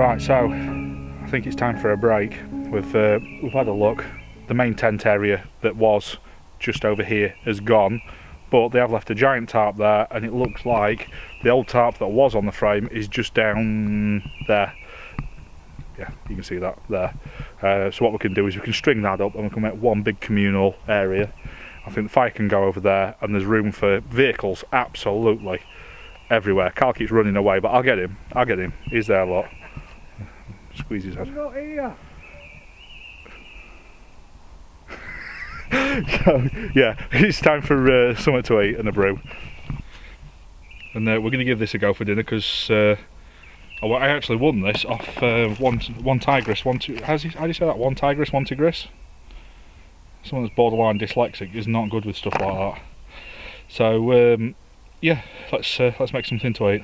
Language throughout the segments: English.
Right, so I think it's time for a break. We've had a look. The main tent area that was just over here has gone, but they have left a giant tarp there, and it looks like the old tarp that was on the frame is just down there. Yeah, you can see that there. So what we can do is we can string that up and we can make one big communal area. I think the fire can go over there, and there's room for vehicles absolutely everywhere. Carl keeps running away, but I'll get him. He's there a lot. Squeeze his head. I'm not here. So, yeah, it's time for something to eat and a brew. And we're going to give this a go for dinner because I actually won this off one tigris, how do you say that? One tigris, one tigris? Someone that's borderline dyslexic is not good with stuff like that. So yeah, let's make something to eat.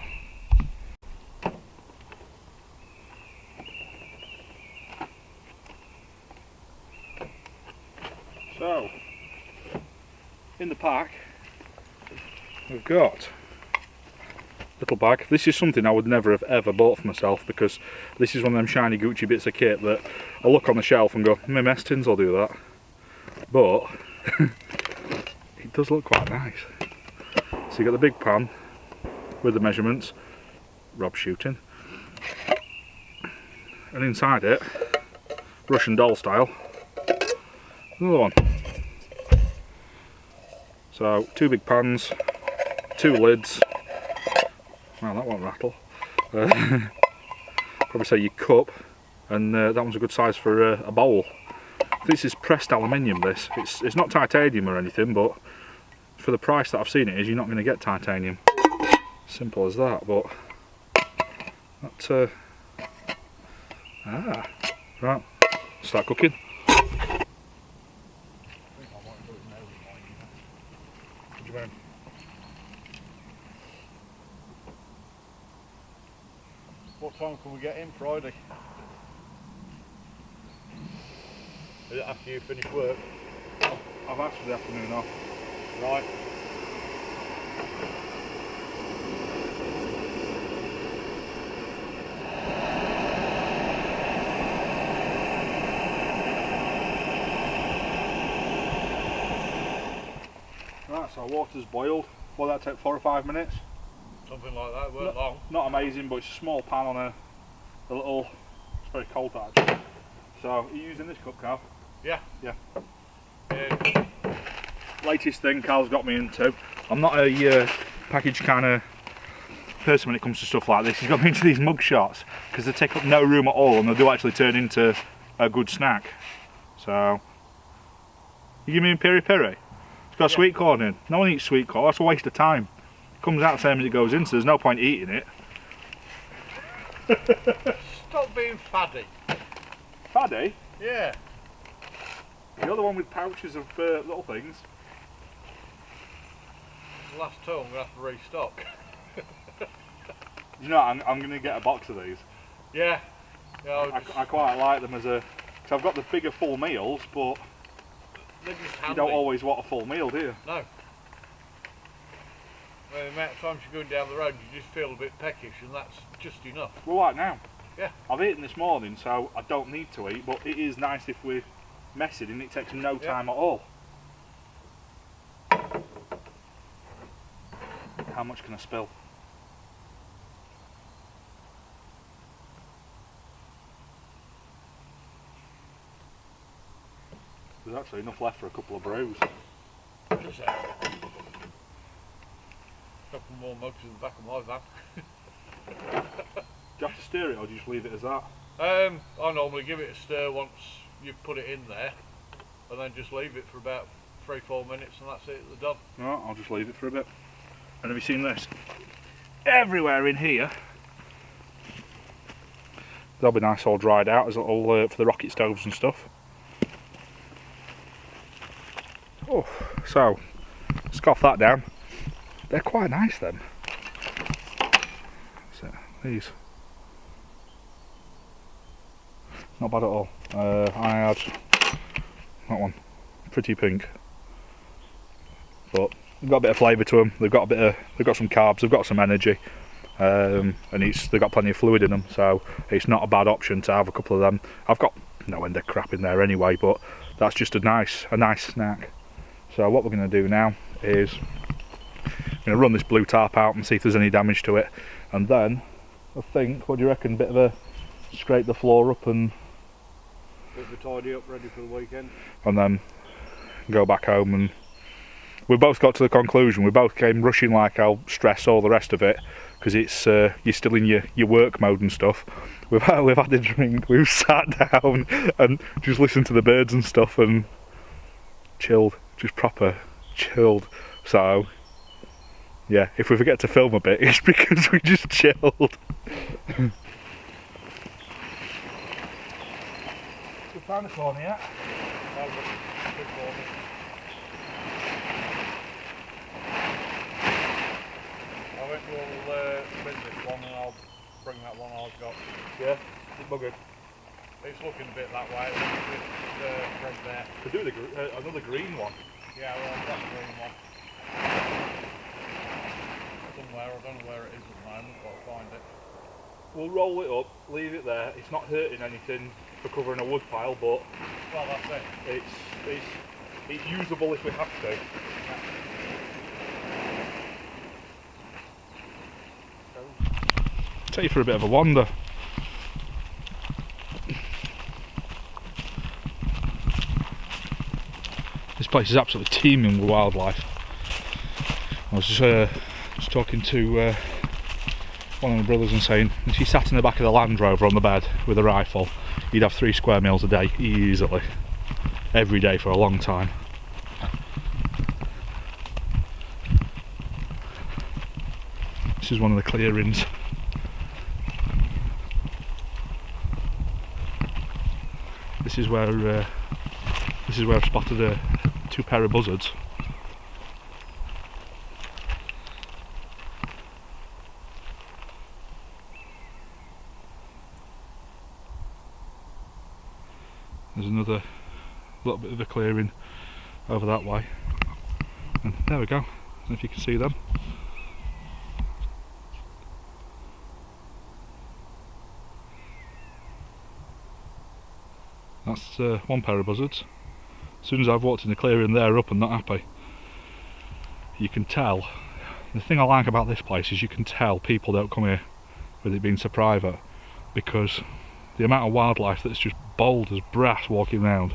So, in the pack, we've got a little bag. This is something I would never have ever bought for myself, because this is one of them shiny Gucci bits of kit that I look on the shelf and go, my mess tins will do that. But it does look quite nice. So you got the big pan with the measurements, Rob's shooting, and inside it, Russian doll style, another one. So 2 big pans, 2 lids. Well, that won't rattle. Probably say your cup, and that one's a good size for a bowl. This is pressed aluminium. It's not titanium or anything, but for the price that I've seen it is, you're not going to get titanium. Simple as that. But that right, start cooking. What time can we get in Friday? Is it after you finish work? I've asked for the afternoon off. Right. Right, so water's boiled. Will that take 4 or 5 minutes? Something like that, weren't long. Not amazing, but it's a small pan on a little, it's very cold actually. So, are you using this cup, Carl? Yeah. Yeah. Latest thing Carl's got me into. I'm not a package kind of person when it comes to stuff like this. He's got me into these mug shots because they take up no room at all, and they do actually turn into a good snack. So, you give me a peri peri. It's got sweet corn in. No one eats sweet corn. That's a waste of time. It comes out the same as it goes in, so there's no point eating it. Stop being faddy. Faddy? Yeah. You're the one with pouches of little things. Last time I'm going to have to restock. You know, I'm going to get a box of these. Yeah. I quite like them as a... Because I've got the bigger full meals, but they're just you handy. don't always want a full meal, do you? No. Well, the amount of times you're going down the road, you just feel a bit peckish, and that's just enough. Well, like now. Yeah. I've eaten this morning, so I don't need to eat, but it is nice if we're messing and it takes no time at all. How much can I spill? There's actually enough left for a couple of brews. Just a couple more mugs in the back of my van. Do you have to stir it, or do you just leave it as that? I normally give it a stir once you've put it in there, and then just leave it for about 3-4 minutes, and that's it, they're done. No, I'll just leave it for a bit. And have you seen this? Everywhere in here, they'll be nice all dried out as a little for the rocket stoves and stuff. Oh, so scoff that down. They're quite nice then. So, these. Not bad at all. I had that one, pretty pink, but they've got a bit of flavour to them. They've got some carbs. They've got some energy. and they've got plenty of fluid in them, so it's not a bad option to have a couple of them. I've got no end of crap in there anyway, but that's just a nice snack. So what we're going to do now is I'm going to run this blue tarp out and see if there's any damage to it, and then I think, what do you reckon, bit of a scrape the floor up and Bit of a tidy up, ready for the weekend. And then go back home. And we both got to the conclusion, we both came rushing like hell, stress, all the rest of it, because it's you're still in your work mode and stuff. We've had a drink, we've sat down and just listened to the birds and stuff and chilled, just proper chilled. So yeah, if we forget to film a bit, it's because we just chilled. We found a corner yet? Good morning. I think we'll spin this one and I'll bring that one I've got. Yeah, it's buggered. It's looking a bit that way. It's thread there. Could do another green one. Yeah, well, I've got a green one. Somewhere, I don't know where it is at the moment, but I'll find it. We'll roll it up, leave it there. It's not hurting anything for covering a wood pile, but Well, that's it. it's usable if we have to. Take you for a bit of a wander. This place is absolutely teeming with wildlife. I was just talking to one of my brothers and saying, if he sat in the back of the Land Rover on the bed with a rifle, he'd have 3 square meals a day easily, every day for a long time. This is one of the clearings. This is where I've spotted 2 pair of buzzards. There's another little bit of a clearing over that way, and there we go. I don't know if you can see them. That's 1 pair of buzzards. As soon as I've walked in the clearing, they're up and not happy. You can tell. The thing I like about this place is you can tell people don't come here with it being so private, because the amount of wildlife that's just bold as brass walking around.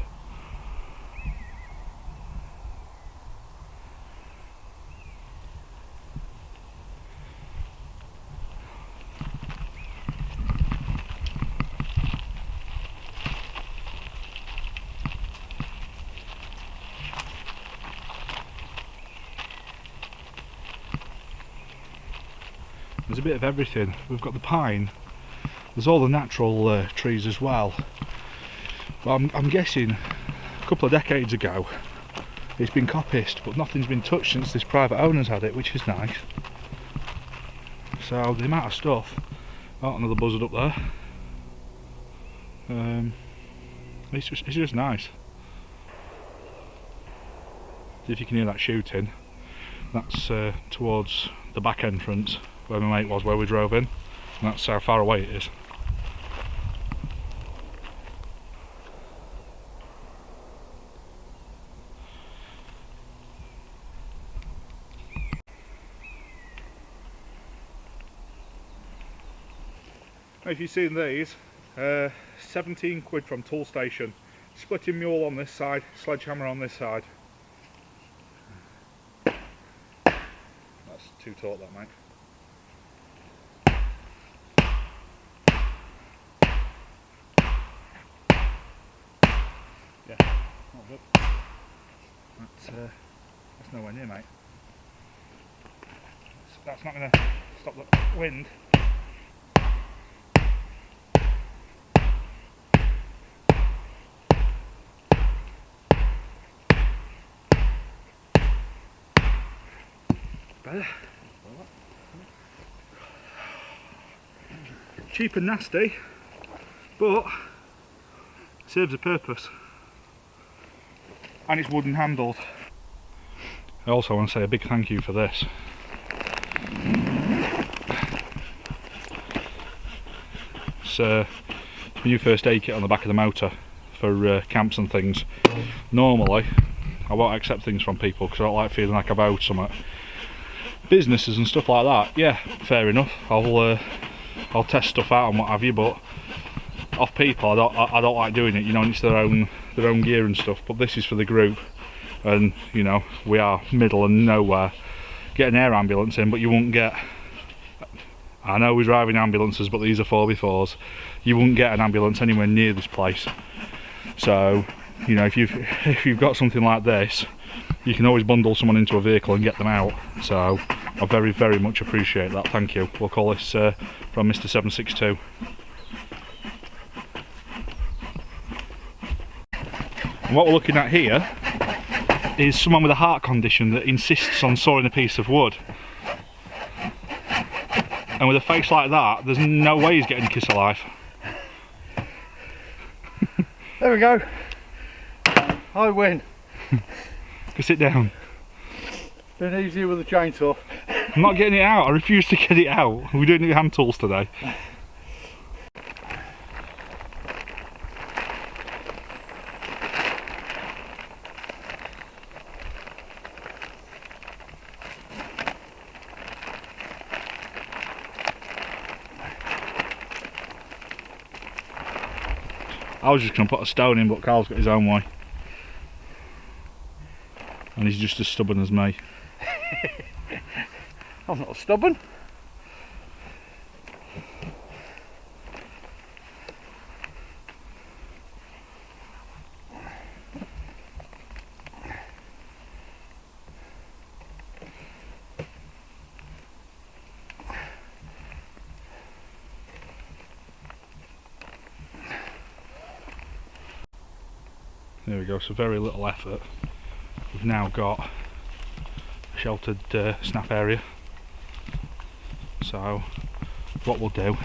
There's a bit of everything. We've got the pine, there's all the natural trees as well. But I'm guessing a couple of decades ago it's been coppiced, but nothing's been touched since this private owner's had it, which is nice. So the amount of stuff. Oh, another buzzard up there. It's just nice. See if you can hear that shooting. That's towards the back entrance where my mate was, where we drove in, and that's how far away it is. If you've seen these, 17 quid from Tool Station. Splitting mule on this side, sledgehammer on this side. That's too taut, that, mate. Yeah, not good. That's nowhere near, mate. That's not going to stop the wind. Better. Cheap and nasty, but serves a purpose. And it's wooden handled. I also want to say a big thank you for this. it's my new first aid kit on the back of the motor for camps and things. Normally I won't accept things from people because I don't like feeling like I've owed something. Businesses and stuff like that, yeah, fair enough. I'll test stuff out and what have you, but off people I don't like doing it. You know, and it's their own gear and stuff. But this is for the group, and you know, we are middle and nowhere. Get an air ambulance in, but you won't get. I know we're driving ambulances, but these are 4x4s. You wouldn't get an ambulance anywhere near this place. So, you know, if you've got something like this, you can always bundle someone into a vehicle and get them out. So, I very, very much appreciate that. Thank you. We'll call this from Mr. 762. And what we're looking at here is someone with a heart condition that insists on sawing a piece of wood. And with a face like that, there's no way he's getting a kiss of life. There we go. I win. Go sit down. Been easier with a chainsaw. I'm not getting it out. I refuse to get it out. We're doing it with hand tools today. I was just going to put a stone in, but Carl's got his own way. And he's just as stubborn as me. I'm not stubborn. There we go, so very little effort. We've now got a sheltered snap area. So what we'll do,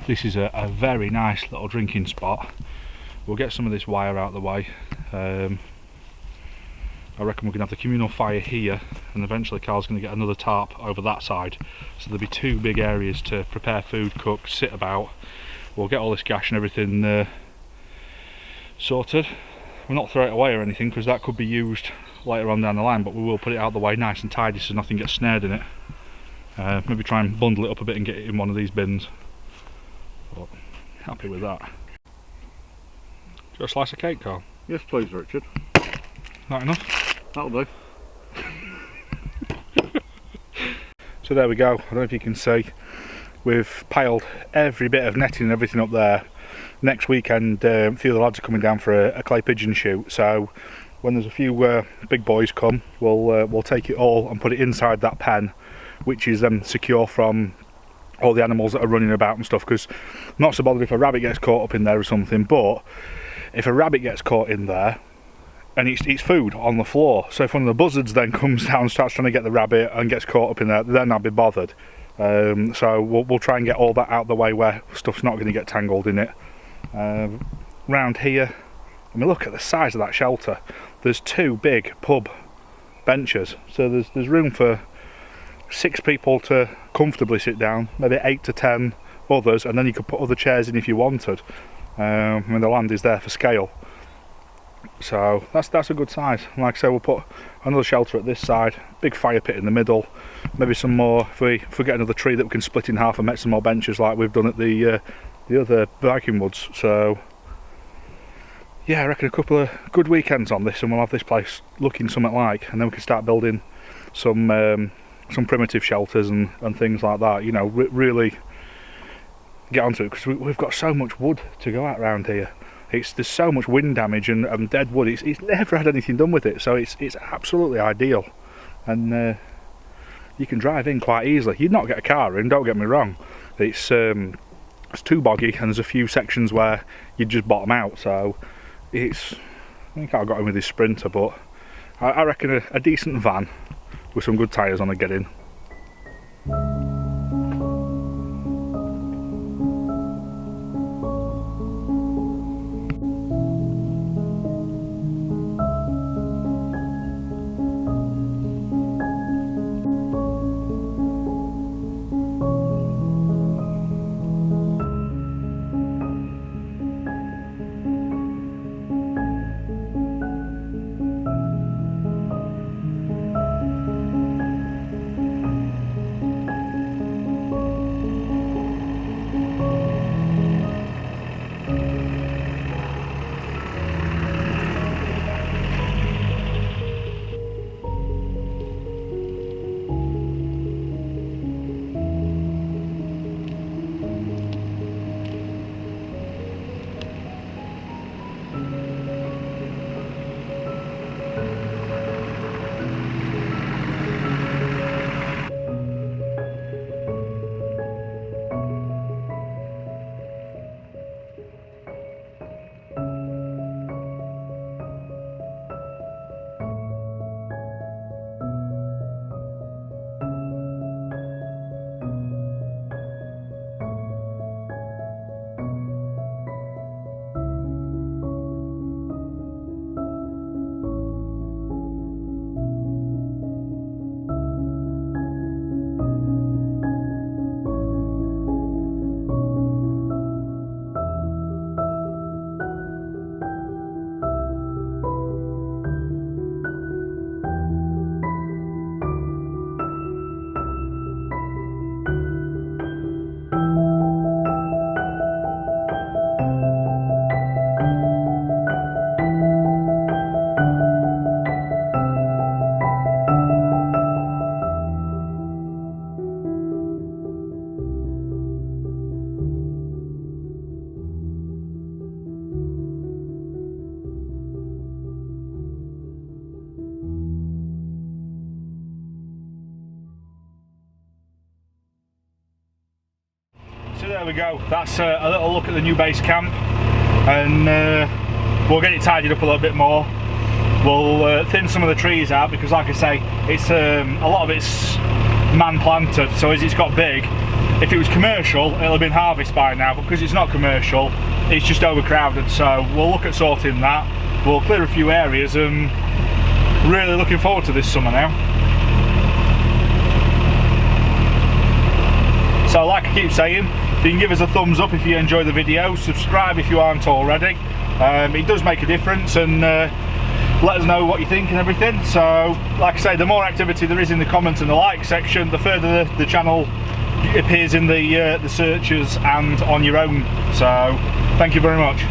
this is a very nice little drinking spot. We'll get some of this wire out of the way. I reckon we're going to have the communal fire here, and eventually Carl's going to get another tarp over that side. So there'll be two big areas to prepare food, cook, sit about. We'll get all this gash and everything sorted. We'll not throw it away or anything because that could be used later on down the line, but we will put it out of the way nice and tidy so nothing gets snared in it. Maybe try and bundle it up a bit and get it in one of these bins. But happy with that. Got a slice of cake, Carl? Yes please, Richard. Not enough? That'll do. So there we go. I don't know if you can see, we've piled every bit of netting and everything up there. Next weekend a few of the lads are coming down for a clay pigeon shoot, so when there's a few big boys come, we'll take it all and put it inside that pen, which is then secure from all the animals that are running about and stuff, because I'm not so bothered if a rabbit gets caught up in there or something, but if a rabbit gets caught in there and it's food on the floor, so if one of the buzzards then comes down and starts trying to get the rabbit and gets caught up in there, then I'll be bothered. So we'll try and get all that out of the way where stuff's not going to get tangled in it. Round here, I mean, look at the size of that shelter. There's two big pub benches, so there's room for 6 people to comfortably sit down, maybe 8 to 10 others, and then you could put other chairs in if you wanted. I mean, the land is there for scale, so that's a good size. And like I say, we'll put another shelter at this side, big fire pit in the middle, maybe some more if we get another tree that we can split in half and make some more benches like we've done at the other Viking woods. So yeah, I reckon a couple of good weekends on this and we'll have this place looking something like, and then we can start building some primitive shelters and things like that, you know, really get onto it, because we've got so much wood to go at around here. There's so much wind damage and dead wood. It's never had anything done with it, so it's absolutely ideal. And you can drive in quite easily. You'd not get a car in, don't get me wrong. It's too boggy, and there's a few sections where you'd just bottom out. So I think I got in with this Sprinter, but I reckon a decent van with some good tyres on a get in. we go. That's a little look at the new base camp, and we'll get it tidied up a little bit more. We'll thin some of the trees out because, like I say, it's a lot of it's man planted, so as it's got big, if it was commercial it'll have been harvested by now, but because it's not commercial it's just overcrowded, so we'll look at sorting that. We'll clear a few areas, and really looking forward to this summer now. So like I keep saying, if you can give us a thumbs up if you enjoy the video, subscribe if you aren't already, it does make a difference, and let us know what you think and everything. So like I say, the more activity there is in the comments and the like section, the further the channel appears in the searches and on your own. So thank you very much.